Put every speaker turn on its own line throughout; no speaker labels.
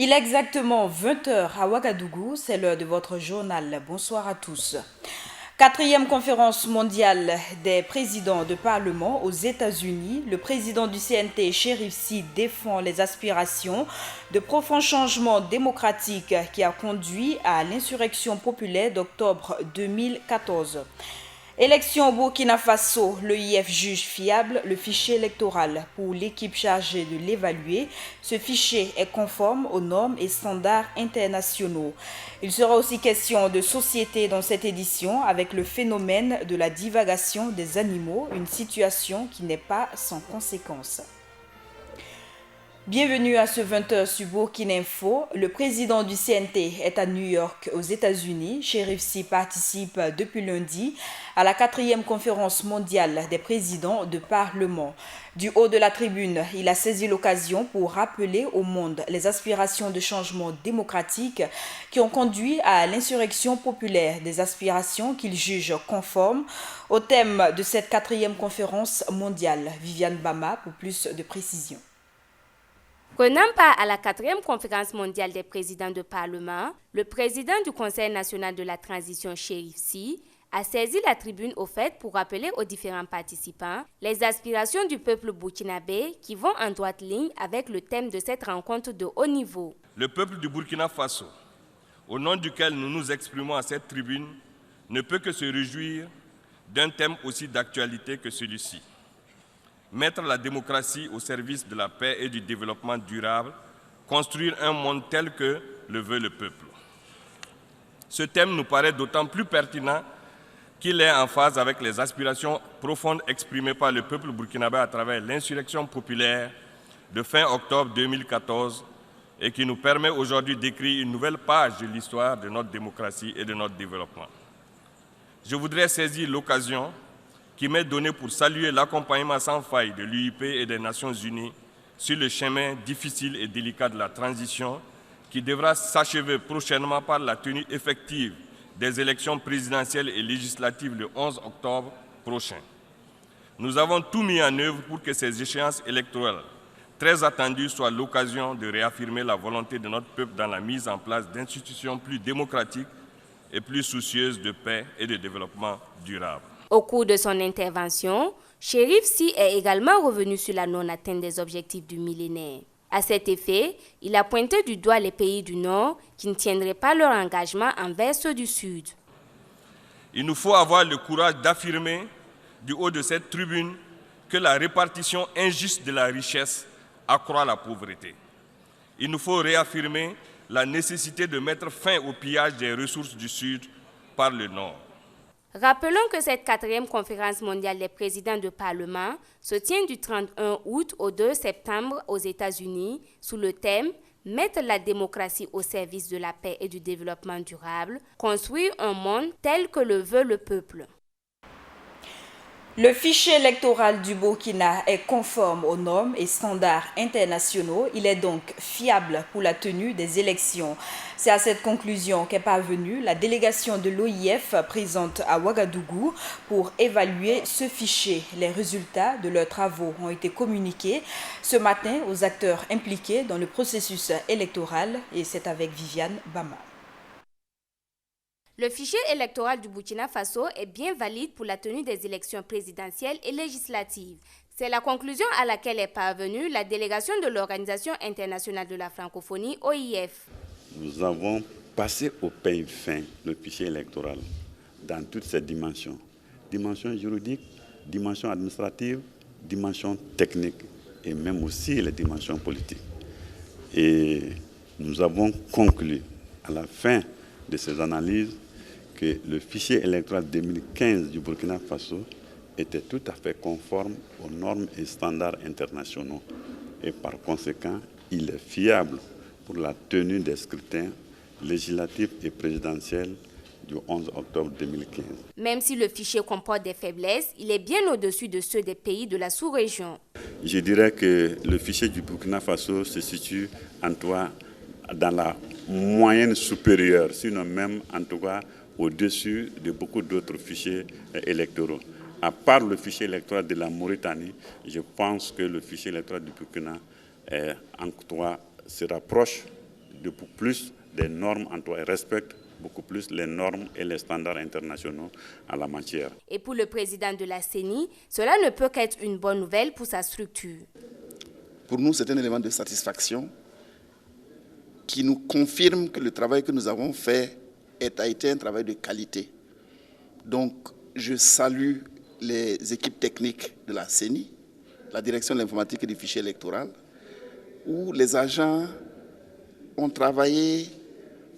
Il est exactement 20 heures à Ouagadougou, c'est l'heure de votre journal. Bonsoir à tous. Quatrième conférence mondiale des présidents de parlement aux États-Unis, le président du CNT, Chérif Sy, défend les aspirations de profonds changements démocratiques qui a conduit à l'insurrection populaire d'octobre 2014. Élection au Burkina Faso, l'EIF juge fiable le fichier électoral. Pour l'équipe chargée de l'évaluer, ce fichier est conforme aux normes et standards internationaux. Il sera aussi question de société dans cette édition avec le phénomène de la divagation des animaux, une situation qui n'est pas sans conséquences. Bienvenue à ce 20h sur Burkina Info. Le président du CNT est à New York, aux États-Unis. Chérif Sy participe depuis lundi à la 4e conférence mondiale des présidents de parlement. Du haut de la tribune, il a saisi l'occasion pour rappeler au monde les aspirations de changement démocratique qui ont conduit à l'insurrection populaire, des aspirations qu'il juge conformes au thème de cette 4e conférence mondiale. Viviane Bama pour plus de précisions.
Prenant part à la 4e conférence mondiale des présidents de parlement, le président du Conseil national de la transition, Chérif Sy, a saisi la tribune au fait pour rappeler aux différents participants les aspirations du peuple burkinabé qui vont en droite ligne avec le thème de cette rencontre de haut niveau.
Le peuple du Burkina Faso, au nom duquel nous nous exprimons à cette tribune, ne peut que se réjouir d'un thème aussi d'actualité que celui-ci. Mettre la démocratie au service de la paix et du développement durable, construire un monde tel que le veut le peuple. Ce thème nous paraît d'autant plus pertinent qu'il est en phase avec les aspirations profondes exprimées par le peuple burkinabé à travers l'insurrection populaire de fin octobre 2014 et qui nous permet aujourd'hui d'écrire une nouvelle page de l'histoire de notre démocratie et de notre développement. Je voudrais saisir l'occasion qui m'est donné pour saluer l'accompagnement sans faille de l'UIP et des Nations Unies sur le chemin difficile et délicat de la transition qui devra s'achever prochainement par la tenue effective des élections présidentielles et législatives le 11 octobre prochain. Nous avons tout mis en œuvre pour que ces échéances électorales très attendues soient l'occasion de réaffirmer la volonté de notre peuple dans la mise en place d'institutions plus démocratiques et plus soucieuses de paix et de développement durable.
Au cours de son intervention, Chérif Sy est également revenu sur la non-atteinte des objectifs du millénaire. À cet effet, il a pointé du doigt les pays du Nord qui ne tiendraient pas leur engagement envers ceux du Sud.
Il nous faut avoir le courage d'affirmer du haut de cette tribune que la répartition injuste de la richesse accroît la pauvreté. Il nous faut réaffirmer la nécessité de mettre fin au pillage des ressources du Sud par le Nord.
Rappelons que cette 4e conférence mondiale des présidents de parlement se tient du 31 août au 2 septembre aux États-Unis sous le thème « Mettre la démocratie au service de la paix et du développement durable, construire un monde tel que le veut le peuple ».
Le fichier électoral du Burkina est conforme aux normes et standards internationaux. Il est donc fiable pour la tenue des élections. C'est à cette conclusion qu'est parvenue la délégation de l'OIF présente à Ouagadougou pour évaluer ce fichier. Les résultats de leurs travaux ont été communiqués ce matin aux acteurs impliqués dans le processus électoral et c'est avec Viviane Bama.
Le fichier électoral du Burkina Faso est bien valide pour la tenue des élections présidentielles et législatives. C'est la conclusion à laquelle est parvenue la délégation de l'Organisation internationale de la francophonie, OIF.
Nous avons passé au peigne fin le fichier électoral dans toutes ses dimensions. Dimension juridique, dimension administrative, dimension technique et même aussi les dimensions politiques. Et nous avons conclu à la fin de ces analyses que le fichier électoral 2015 du Burkina Faso était tout à fait conforme aux normes et standards internationaux. Et par conséquent, il est fiable pour la tenue des scrutins législatifs et présidentiels du 11 octobre 2015.
Même si le fichier comporte des faiblesses, il est bien au-dessus de ceux des pays de la sous-région.
Je dirais que le fichier du Burkina Faso se situe en tout cas dans la moyenne supérieure, sinon même en tout cas au-dessus de beaucoup d'autres fichiers électoraux. À part le fichier électoral de la Mauritanie, je pense que le fichier électoral du Burkina en tout cas se rapproche beaucoup plus des normes en tout cas, et respecte beaucoup plus les normes et les standards internationaux en la matière.
Et pour le président de la CENI, cela ne peut qu'être une bonne nouvelle pour sa structure.
Pour nous, c'est un élément de satisfaction qui nous confirme que le travail que nous avons fait a été un travail de qualité. Donc, je salue les équipes techniques de la CENI, la direction de l'informatique et du fichier électoral, où les agents ont travaillé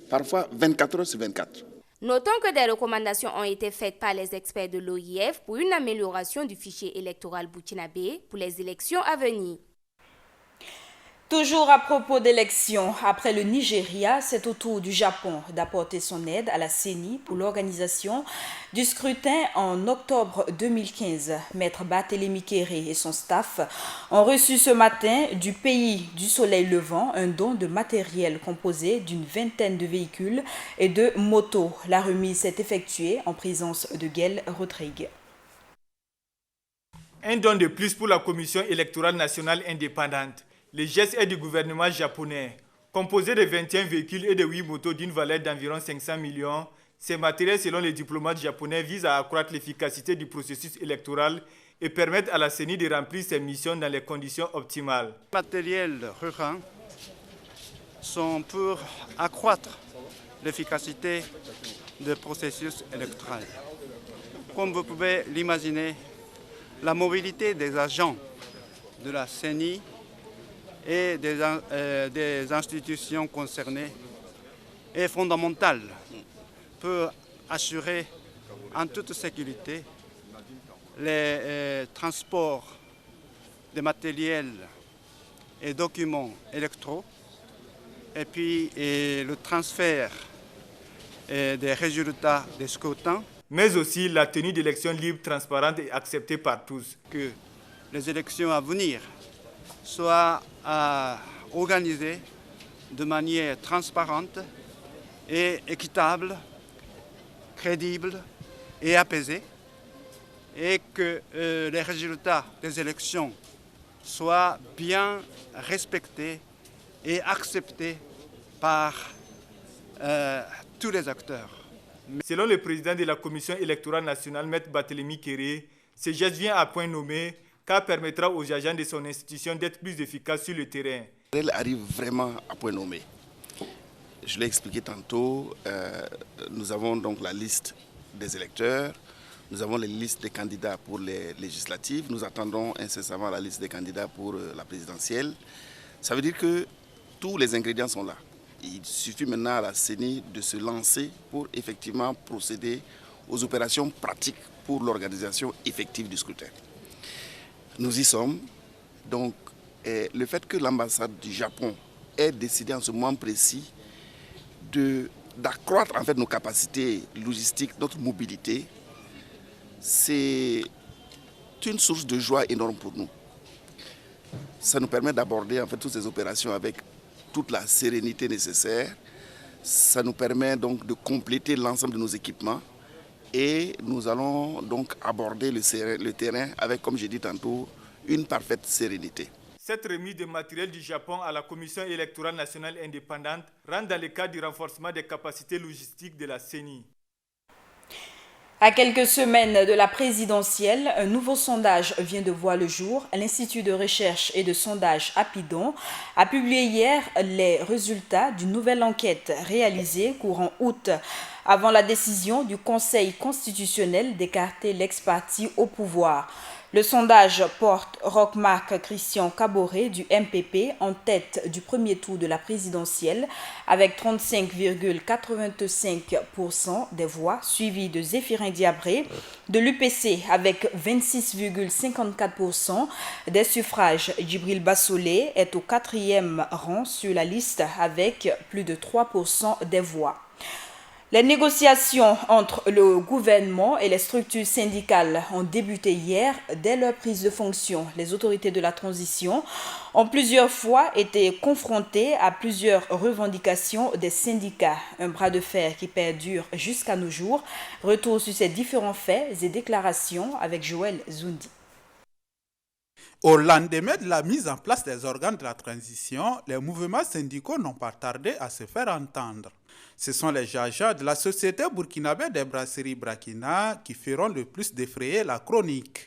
parfois 24 heures sur 24.
Notons que des recommandations ont été faites par les experts de l'OIF pour une amélioration du fichier électoral burkinabé pour les élections à venir.
Toujours à propos d'élections, après le Nigeria, c'est au tour du Japon d'apporter son aide à la CENI pour l'organisation du scrutin en octobre 2015. Maître Barthélémy Kéré et son staff ont reçu ce matin du pays du soleil levant un don de matériel composé d'une vingtaine de véhicules et de motos. La remise s'est effectuée en présence de Gaël Rodrigue.
Un don de plus pour la Commission électorale nationale indépendante. Le geste est du gouvernement japonais. Composé de 21 véhicules et de 8 motos d'une valeur d'environ 500 millions, ces matériels, selon les diplomates japonais, visent à accroître l'efficacité du processus électoral et permettent à la CENI de remplir ses missions dans les conditions optimales.
Les matériels ruraux sont pour accroître l'efficacité du processus électoral. Comme vous pouvez l'imaginer, la mobilité des agents de la CENI et des institutions concernées est fondamentale pour assurer en toute sécurité les transports de matériel et documents électoraux et puis le transfert des résultats des scrutins.
Mais aussi la tenue d'élections libres, transparentes et acceptées par tous.
Que les élections à venir soient organisées de manière transparente et équitable, crédible et apaisée, et que les résultats des élections soient bien respectés et acceptés par tous les acteurs.
Selon le président de la Commission électorale nationale, Maître Barthélémy Kéré, ce geste vient à point nommé car permettra aux agents de son institution d'être plus efficaces sur le terrain.
Elle arrive vraiment à point nommé. Je l'ai expliqué tantôt, nous avons donc la liste des électeurs, nous avons les listes des candidats pour les législatives, nous attendons incessamment la liste des candidats pour la présidentielle. Ça veut dire que tous les ingrédients sont là. Il suffit maintenant à la CENI de se lancer pour effectivement procéder aux opérations pratiques pour l'organisation effective du scrutin. Nous y sommes. Donc, le fait que l'ambassade du Japon ait décidé en ce moment précis d'accroître en fait nos capacités logistiques, notre mobilité, c'est une source de joie énorme pour nous. Ça nous permet d'aborder en fait toutes ces opérations avec toute la sérénité nécessaire. Ça nous permet donc de compléter l'ensemble de nos équipements et nous allons donc aborder le terrain avec, comme j'ai dit tantôt, une parfaite sérénité.
Cette remise de matériel du Japon à la Commission électorale nationale indépendante rentre dans le cadre du renforcement des capacités logistiques de la CENI.
À quelques semaines de la présidentielle, un nouveau sondage vient de voir le jour. L'Institut de recherche et de sondage Apidon a publié hier les résultats d'une nouvelle enquête réalisée courant août avant la décision du Conseil constitutionnel d'écarter l'ex-parti au pouvoir. Le sondage porte Roch-Marc Christian Caboret du MPP en tête du premier tour de la présidentielle avec 35,85% des voix, suivi de Zéphirin Diabré de l'UPC avec 26,54% des suffrages. Djibril Bassolé est au 4e rang sur la liste avec plus de 3% des voix. Les négociations entre le gouvernement et les structures syndicales ont débuté hier dès leur prise de fonction. Les autorités de la transition ont plusieurs fois été confrontées à plusieurs revendications des syndicats. Un bras de fer qui perdure jusqu'à nos jours. Retour sur ces différents faits et déclarations avec Joël Zoundi.
Au lendemain de la mise en place des organes de la transition, les mouvements syndicaux n'ont pas tardé à se faire entendre. Ce sont les agents de la société burkinabé des brasseries Brakina qui feront le plus défrayer la chronique.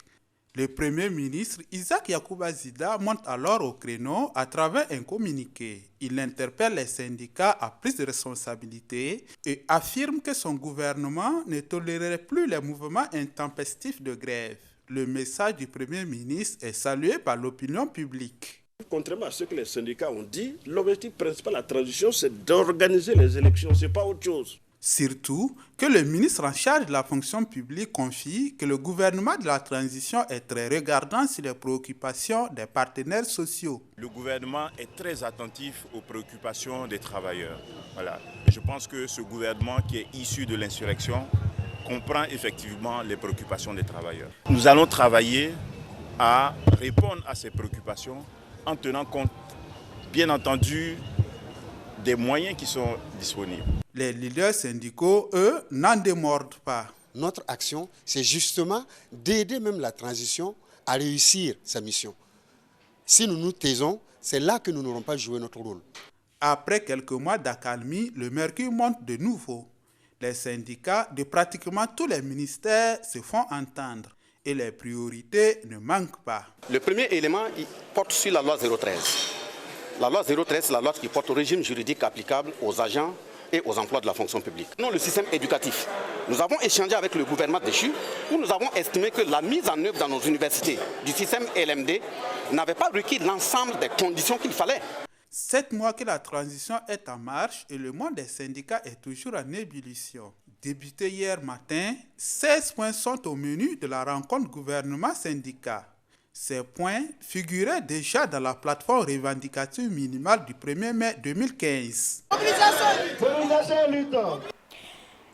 Le Premier ministre Isaac Yacouba Zida monte alors au créneau à travers un communiqué. Il interpelle les syndicats à plus de responsabilités et affirme que son gouvernement ne tolérerait plus les mouvements intempestifs de grève. Le message du Premier ministre est salué par l'opinion publique.
Contrairement à ce que les syndicats ont dit, l'objectif principal de la transition, c'est d'organiser les élections, ce n'est pas autre chose.
Surtout que le ministre en charge de la fonction publique confie que le gouvernement de la transition est très regardant sur les préoccupations des partenaires sociaux.
Le gouvernement est très attentif aux préoccupations des travailleurs. Voilà. Et je pense que ce gouvernement qui est issu de l'insurrection comprend effectivement les préoccupations des travailleurs. Nous allons travailler à répondre à ces préoccupations en tenant compte, bien entendu, des moyens qui sont disponibles.
Les leaders syndicaux, eux, n'en démordent pas.
Notre action, c'est justement d'aider même la transition à réussir sa mission. Si nous nous taisons, c'est là que nous n'aurons pas joué notre rôle.
Après quelques mois d'accalmie, le mercure monte de nouveau. Les syndicats de pratiquement tous les ministères se font entendre et les priorités ne manquent pas.
Le premier élément il porte sur la loi 013. La loi 013, c'est la loi qui porte au régime juridique applicable aux agents et aux emplois de la fonction publique. Non, le système éducatif. Nous avons échangé avec le gouvernement déchu où nous avons estimé que la mise en œuvre dans nos universités du système LMD n'avait pas requis l'ensemble des conditions qu'il fallait.
7 mois que la transition est en marche et le monde des syndicats est toujours en ébullition. Débuté hier matin, 16 points sont au menu de la rencontre gouvernement-syndicat. Ces points figuraient déjà dans la plateforme revendicative minimale du 1er mai 2015.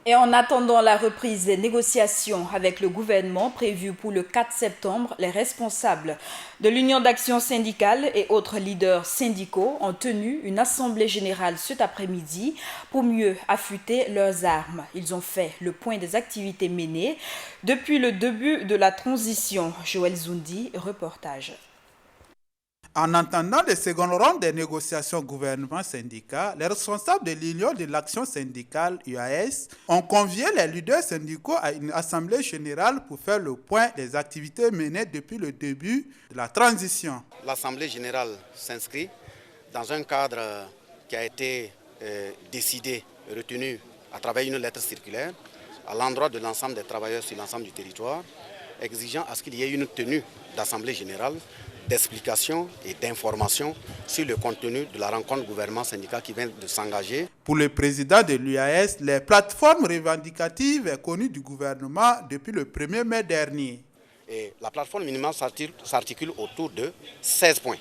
Et en attendant la reprise des négociations avec le gouvernement prévue pour le 4 septembre, les responsables de l'Union d'action syndicale et autres leaders syndicaux ont tenu une assemblée générale cet après-midi pour mieux affûter leurs armes. Ils ont fait le point des activités menées depuis le début de la transition. Joël Zoundi, reportage.
En attendant le second round des négociations gouvernement-syndicat, les responsables de l'Union de l'action syndicale UAS ont convié les leaders syndicaux à une assemblée générale pour faire le point des activités menées depuis le début de la transition.
L'assemblée générale s'inscrit dans un cadre qui a été décidé, retenu à travers une lettre circulaire à l'endroit de l'ensemble des travailleurs sur l'ensemble du territoire, exigeant à ce qu'il y ait une tenue d'assemblée générale d'explications et d'informations sur le contenu de la rencontre gouvernement-syndicat qui vient de s'engager.
Pour le président de l'UAS, les plateformes revendicatives sont connues du gouvernement depuis le 1er mai dernier.
Et la plateforme minimale s'articule autour de 16 points.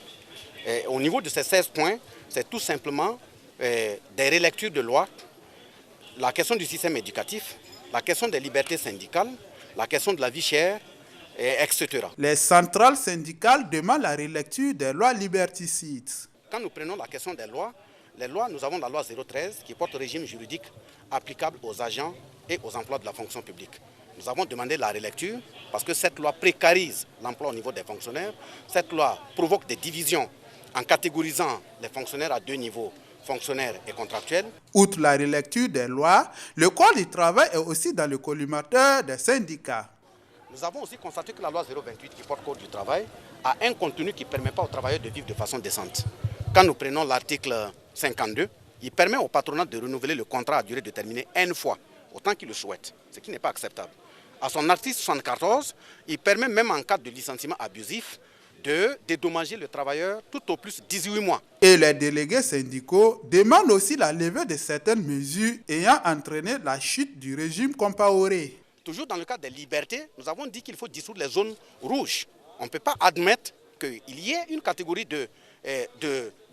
Et au niveau de ces 16 points, c'est tout simplement des relectures de loi, la question du système éducatif, la question des libertés syndicales, la question de la vie chère, etc.
Les centrales syndicales demandent la relecture des lois liberticides.
Quand nous prenons la question des lois, les lois, nous avons la loi 013 qui porte le régime juridique applicable aux agents et aux emplois de la fonction publique. Nous avons demandé la relecture parce que cette loi précarise l'emploi au niveau des fonctionnaires. Cette loi provoque des divisions en catégorisant les fonctionnaires à deux niveaux, fonctionnaires et contractuels.
Outre la relecture des lois, le Code du travail est aussi dans le collimateur des syndicats.
Nous avons aussi constaté que la loi 028 qui porte Code du travail a un contenu qui ne permet pas aux travailleurs de vivre de façon décente. Quand nous prenons l'article 52, il permet au patronat de renouveler le contrat à durée déterminée une fois, autant qu'il le souhaite, ce qui n'est pas acceptable. À son article 74, il permet même en cas de licenciement abusif de dédommager le travailleur tout au plus 18 mois.
Et les délégués syndicaux demandent aussi la levée de certaines mesures ayant entraîné la chute du régime compaoré.
Toujours dans le cadre des libertés, nous avons dit qu'il faut dissoudre les zones rouges. On ne peut pas admettre qu'il y ait une catégorie de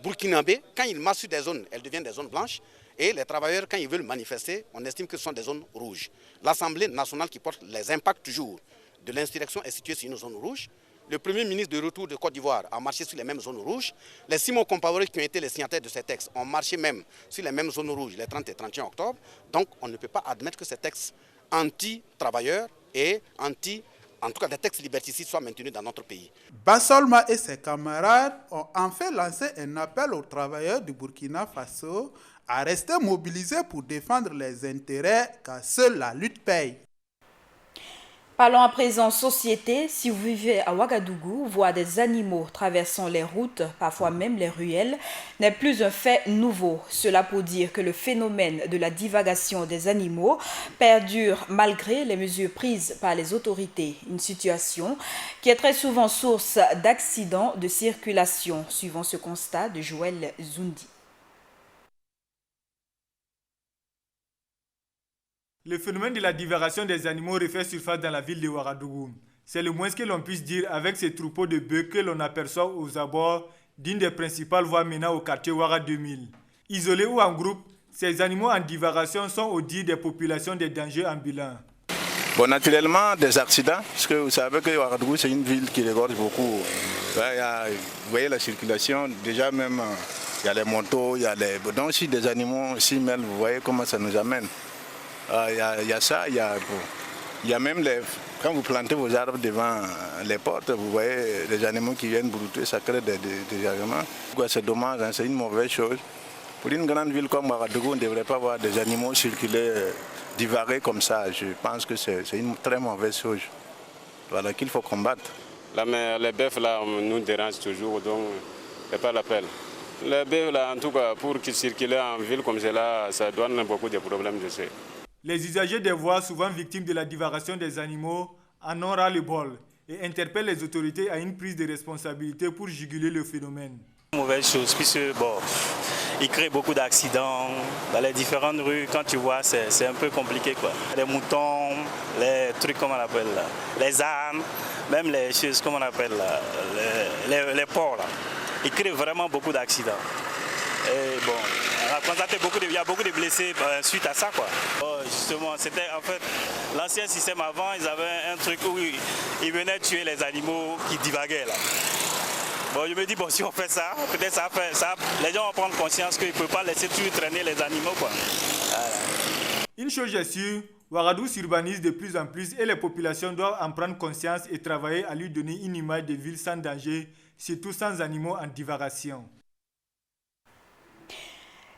Burkinabés, quand ils marchent sur des zones, elles deviennent des zones blanches. Et les travailleurs, quand ils veulent manifester, on estime que ce sont des zones rouges. L'Assemblée nationale qui porte les impacts toujours de l'insurrection est située sur une zone rouge. Le Premier ministre de retour de Côte d'Ivoire a marché sur les mêmes zones rouges. Les 6 mots compaorés qui ont été les signataires de ces textes ont marché même sur les mêmes zones rouges les 30 et 31 octobre. Donc on ne peut pas admettre que ces textes anti-travailleurs et en tout cas des textes liberticides, soient maintenus dans notre pays.
Bassolma et ses camarades ont enfin lancé un appel aux travailleurs du Burkina Faso à rester mobilisés pour défendre les intérêts, car seule la lutte paye.
Parlons à présent société. Si vous vivez à Ouagadougou, voir des animaux traversant les routes, parfois même les ruelles, n'est plus un fait nouveau. Cela pour dire que le phénomène de la divagation des animaux perdure malgré les mesures prises par les autorités. Une situation qui est très souvent source d'accidents de circulation, suivant ce constat de Joël Zoundi.
Le phénomène de la divagation des animaux refait surface dans la ville de Ouagadougou. C'est le moins que l'on puisse dire avec ces troupeaux de bœufs que l'on aperçoit aux abords d'une des principales voies menant au quartier Ouaga 2000. Isolés ou en groupe, ces animaux en divagation sont au dire des populations des dangers ambulants.
Bon, naturellement, des accidents, parce que vous savez que Ouagadougou, c'est une ville qui regorge beaucoup. Là, vous voyez la circulation, déjà même, il y a les motos, il y a les... Donc si des animaux s'y mêlent, vous voyez comment ça nous amène. Il y a ça, il y a même quand vous plantez vos arbres devant les portes, vous voyez les animaux qui viennent brouter, ça crée des désagréments. C'est dommage, hein, c'est une mauvaise chose. Pour une grande ville comme Ouagadougou, on ne devrait pas voir des animaux circuler, divaguer comme ça. Je pense que c'est une très mauvaise chose, voilà, qu'il faut combattre.
Là, mais les bœufs là, nous dérangent toujours, donc c'est pas la peine. Les bœufs là, en tout cas, pour qu'ils circulent en ville comme cela, ça donne beaucoup de problèmes, je sais.
Les usagers des voies, souvent victimes de la divagation des animaux, en ont ras-le-bol et interpellent les autorités à une prise de responsabilité pour juguler le phénomène.
Mauvaise chose, puisque il crée beaucoup d'accidents dans les différentes rues. Quand tu vois, c'est un peu compliqué, quoi. Les moutons, les trucs, comment on appelle là, les ânes, même les choses, comment on appelle là, les porcs, là. Ils créent vraiment beaucoup d'accidents. Et bon, on a constaté il y a beaucoup de blessés suite à ça, quoi. Justement, c'était en fait l'ancien système avant, ils avaient un truc où ils venaient tuer les animaux qui divaguaient là. Bon, je me dis, bon, si on fait ça, peut-être ça, les gens vont prendre conscience qu'ils ne peuvent pas laisser tout traîner les animaux, quoi.
Une chose est sûre, Ouagadougou s'urbanise de plus en plus et les populations doivent en prendre conscience et travailler à lui donner une image de ville sans danger, surtout sans animaux en divagation.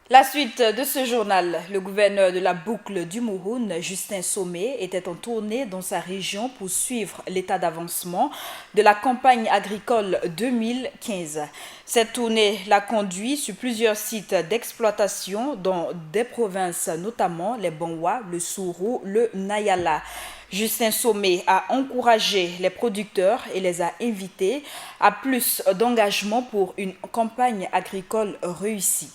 La suite de ce journal, le gouverneur de la boucle du Mouhoun, Justin Somé, était en tournée dans sa région pour suivre l'état d'avancement de la campagne agricole 2015. Cette tournée l'a conduit sur plusieurs sites d'exploitation dans des provinces, notamment les Banwa, le Sourou, le Nayala. Justin Somé a encouragé les producteurs et les a invités à plus d'engagement pour une campagne agricole réussie.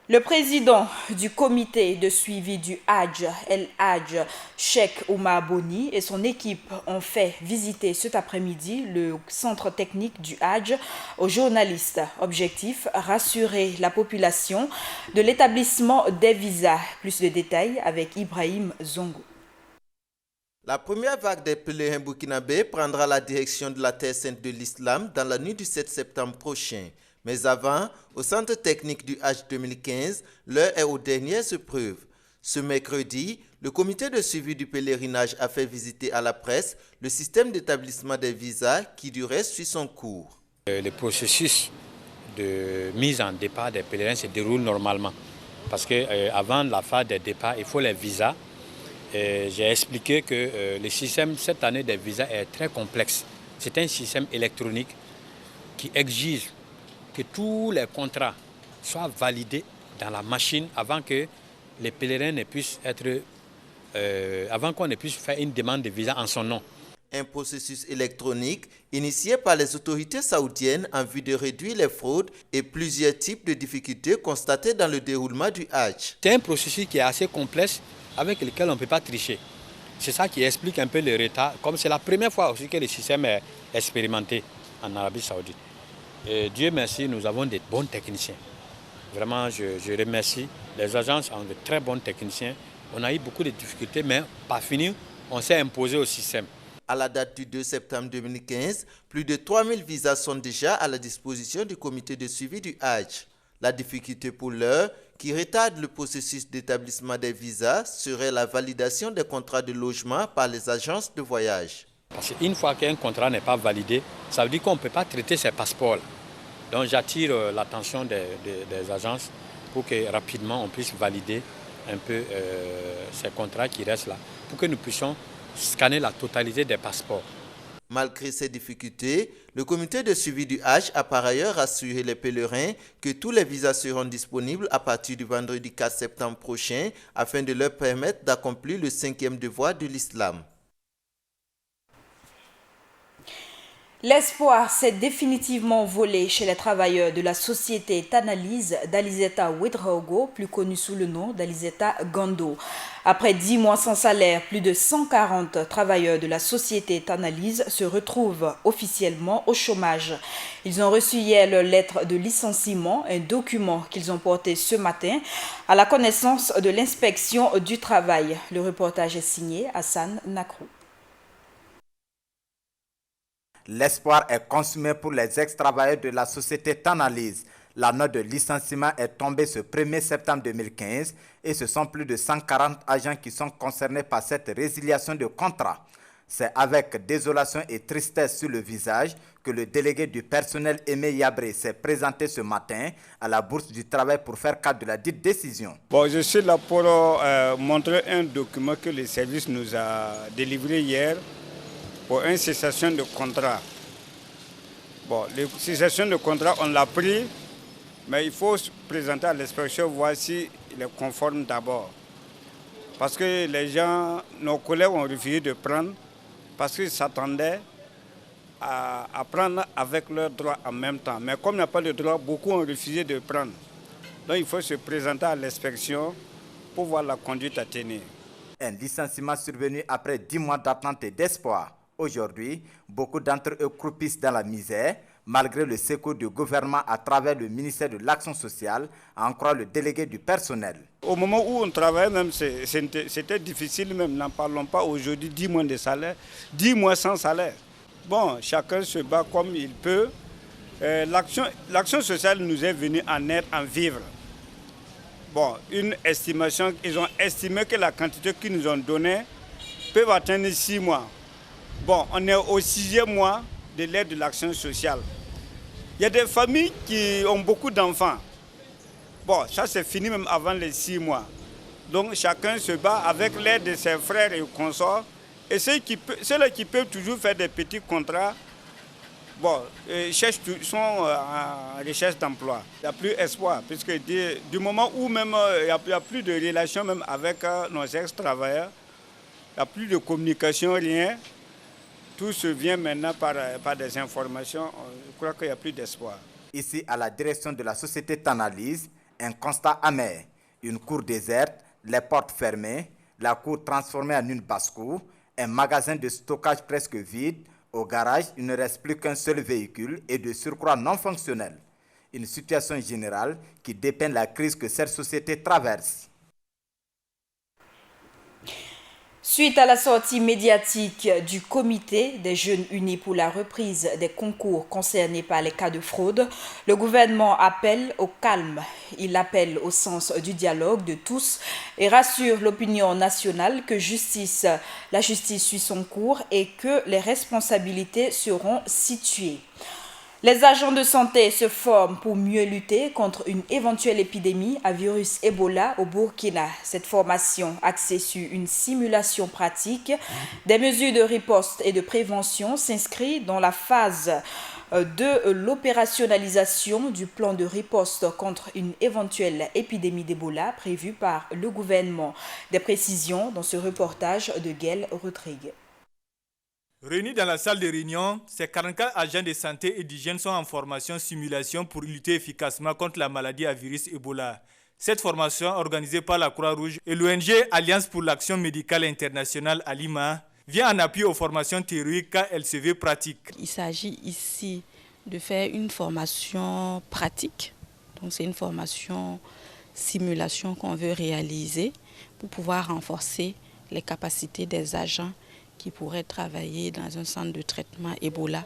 Le président du comité de suivi du Hadj, El Hadj Cheikh Oumar Boni et son équipe ont fait visiter cet après-midi le centre technique du Hadj aux journalistes. Objectif, rassurer la population de l'établissement des visas. Plus de détails avec Ibrahim Zongo.
La première vague des pèlerins burkinabés prendra la direction de la Terre Sainte de l'Islam dans la nuit du 7 septembre prochain. Mais avant, au centre technique du Hadj 2015, l'heure est aux dernières épreuves. Ce mercredi, le comité de suivi du pèlerinage a fait visiter à la presse le système d'établissement des visas qui du reste suit son cours.
Le processus de mise en départ des pèlerins se déroule normalement. Parce qu'avant la phase des départs, il faut les visas. J'ai expliqué que le système cette année des visas est très complexe. C'est un système électronique qui exige que tous les contrats soient validés dans la machine avant que les pèlerins ne puissent avant qu'on ne puisse faire une demande de visa en son nom.
Un processus électronique initié par les autorités saoudiennes en vue de réduire les fraudes et plusieurs types de difficultés constatées dans le déroulement du Hadj.
C'est un processus qui est assez complexe avec lequel on ne peut pas tricher. C'est ça qui explique un peu le retard, comme c'est la première fois aussi que le système est expérimenté en Arabie Saoudite. Et Dieu merci, nous avons des bons techniciens. Vraiment, je remercie. Les agences ont de très bons techniciens. On a eu beaucoup de difficultés, mais pas fini, on s'est imposé au système.
À la date du 2 septembre 2015, plus de 3000 visas sont déjà à la disposition du comité de suivi du Hadj. La difficulté pour l'heure, qui retarde le processus d'établissement des visas, serait la validation des contrats de logement par les agences de voyage.
Parce qu'une fois qu'un contrat n'est pas validé, ça veut dire qu'on ne peut pas traiter ces passeports-là. Donc j'attire l'attention des agences pour que rapidement on puisse valider un peu ces contrats qui restent là, pour que nous puissions scanner la totalité des passeports.
Malgré ces difficultés, le comité de suivi du Hajj a par ailleurs assuré les pèlerins que tous les visas seront disponibles à partir du vendredi 4 septembre prochain afin de leur permettre d'accomplir le 5e devoir de l'islam.
L'espoir s'est définitivement volé chez les travailleurs de la société Tanalyse d'Alizeta Ouedraogo, plus connue sous le nom d'Alizeta Gando. Après 10 mois sans salaire, plus de 140 travailleurs de la société Tanalyse se retrouvent officiellement au chômage. Ils ont reçu hier leur lettre de licenciement, un document qu'ils ont porté ce matin à la connaissance de l'inspection du travail. Le reportage est signé Hassan Nakrou.
L'espoir est consumé pour les ex-travailleurs de la société Tanalyse. La note de licenciement est tombée ce 1er septembre 2015 et ce sont plus de 140 agents qui sont concernés par cette résiliation de contrat. C'est avec désolation et tristesse sur le visage que le délégué du personnel Aimé Yabré s'est présenté ce matin à la Bourse du Travail pour faire cas de la dite décision.
Je suis là pour montrer un document que le service nous a délivré hier pour une cessation de contrat. La cessation de contrat, on l'a pris, mais il faut se présenter à l'inspection, voir s'il est conforme d'abord. Parce que les gens, nos collègues ont refusé de prendre, parce qu'ils s'attendaient à prendre avec leurs droits en même temps. Mais comme il n'y a pas de droit, beaucoup ont refusé de prendre. Donc il faut se présenter à l'inspection pour voir la conduite à tenir.
Un licenciement survenu après 10 mois d'attente et d'espoir. Aujourd'hui, beaucoup d'entre eux croupissent dans la misère, malgré le secours du gouvernement à travers le ministère de l'Action sociale, à en croire le délégué du personnel.
Au moment où on travaillait, même c'était difficile, même n'en parlons pas aujourd'hui, 10 mois de salaire, 10 mois sans salaire. Chacun se bat comme il peut. L'Action sociale nous est venue en aide, en vivre. Une estimation, ils ont estimé que la quantité qu'ils nous ont donnée peut atteindre 6 mois. On est au 6e mois de l'aide de l'Action sociale. Il y a des familles qui ont beaucoup d'enfants. Ça c'est fini même avant les 6 mois. Donc chacun se bat avec l'aide de ses frères et consorts. Et ceux-là qui peuvent toujours faire des petits contrats, sont en recherche d'emploi. Il n'y a plus espoir, puisque du moment où même il n'y a plus de relation même avec nos ex-travailleurs, il n'y a plus de communication, rien. Tout se vient maintenant par des informations. Je crois qu'il n'y a plus d'espoir.
Ici, à la direction de la société Tanalyse, un constat amer. Une cour déserte, les portes fermées, la cour transformée en une basse-cour, un magasin de stockage presque vide. Au garage, il ne reste plus qu'un seul véhicule et de surcroît non fonctionnel. Une situation générale qui dépeint la crise que cette société traverse.
Suite à la sortie médiatique du comité des jeunes unis pour la reprise des concours concernés par les cas de fraude, le gouvernement appelle au calme. Il appelle au sens du dialogue de tous et rassure l'opinion nationale que la justice suit son cours et que les responsabilités seront situées. Les agents de santé se forment pour mieux lutter contre une éventuelle épidémie à virus Ebola au Burkina. Cette formation, axée sur une simulation pratique des mesures de riposte et de prévention, s'inscrit dans la phase de l'opérationnalisation du plan de riposte contre une éventuelle épidémie d'Ebola prévue par le gouvernement. Des précisions dans ce reportage de Gaël Rodrigue.
Réunis dans la salle de réunion, ces 44 agents de santé et d'hygiène sont en formation simulation pour lutter efficacement contre la maladie à virus Ebola. Cette formation, organisée par la Croix-Rouge et l'ONG Alliance pour l'action médicale internationale à Lima, vient en appui aux formations théoriques car elle se veut pratique.
Il s'agit ici de faire une formation pratique. Donc c'est une formation simulation qu'on veut réaliser pour pouvoir renforcer les capacités des agents qui pourraient travailler dans un centre de traitement Ebola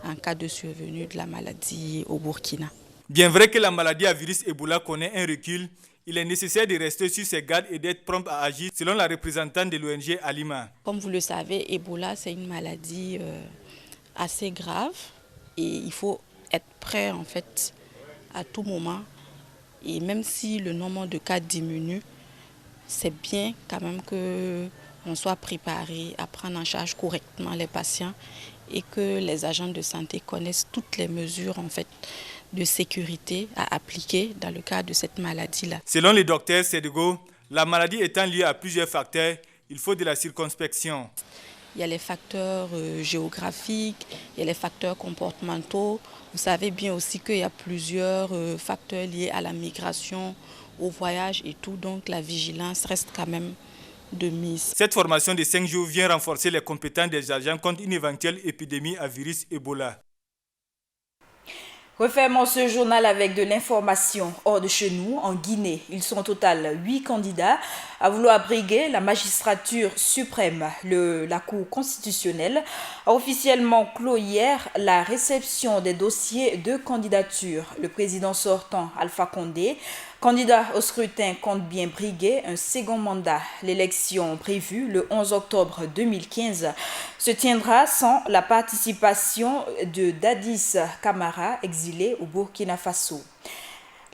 en cas de survenue de la maladie au Burkina.
Bien vrai que la maladie à virus Ebola connaît un recul, Il est nécessaire de rester sur ses gardes et d'être prompt à agir, selon la représentante de l'ONG Alima.
Comme vous le savez, Ebola, c'est une maladie assez grave et il faut être prêt en fait à tout moment. Et même si le nombre de cas diminue, c'est bien quand même qu'on soit préparé à prendre en charge correctement les patients et que les agents de santé connaissent toutes les mesures en fait de sécurité à appliquer dans le cadre de cette maladie-là.
Selon le docteur Sédego, la maladie étant liée à plusieurs facteurs, il faut de la circonspection.
Il y a les facteurs géographiques, il y a les facteurs comportementaux. Vous savez bien aussi qu'il y a plusieurs facteurs liés à la migration, au voyage et tout. Donc la vigilance reste quand même de mise.
Cette formation de 5 jours vient renforcer les compétences des agents contre une éventuelle épidémie à virus Ebola.
Refermons ce journal avec de l'information hors de chez nous, en Guinée. Ils sont au total 8 candidats à vouloir briguer la magistrature suprême. La Cour constitutionnelle a officiellement clos hier la réception des dossiers de candidature. Le président sortant, Alpha Condé, candidat au scrutin, compte bien briguer un second mandat. L'élection prévue le 11 octobre 2015 se tiendra sans la participation de Dadis Camara, exilé au Burkina Faso.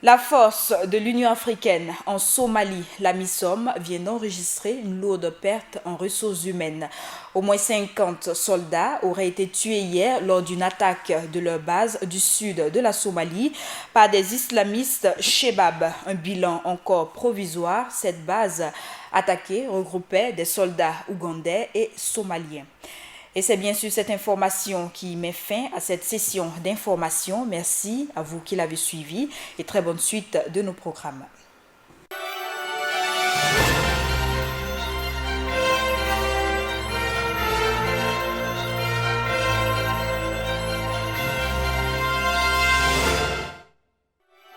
La force de l'Union africaine en Somalie, la MISOM, vient d'enregistrer une lourde perte en ressources humaines. Au moins 50 soldats auraient été tués hier lors d'une attaque de leur base du sud de la Somalie par des islamistes Shebab. Un bilan encore provisoire, cette base attaquée regroupait des soldats ougandais et somaliens. Et c'est bien sûr cette information qui met fin à cette session d'information. Merci à vous qui l'avez suivi et très bonne suite de nos programmes.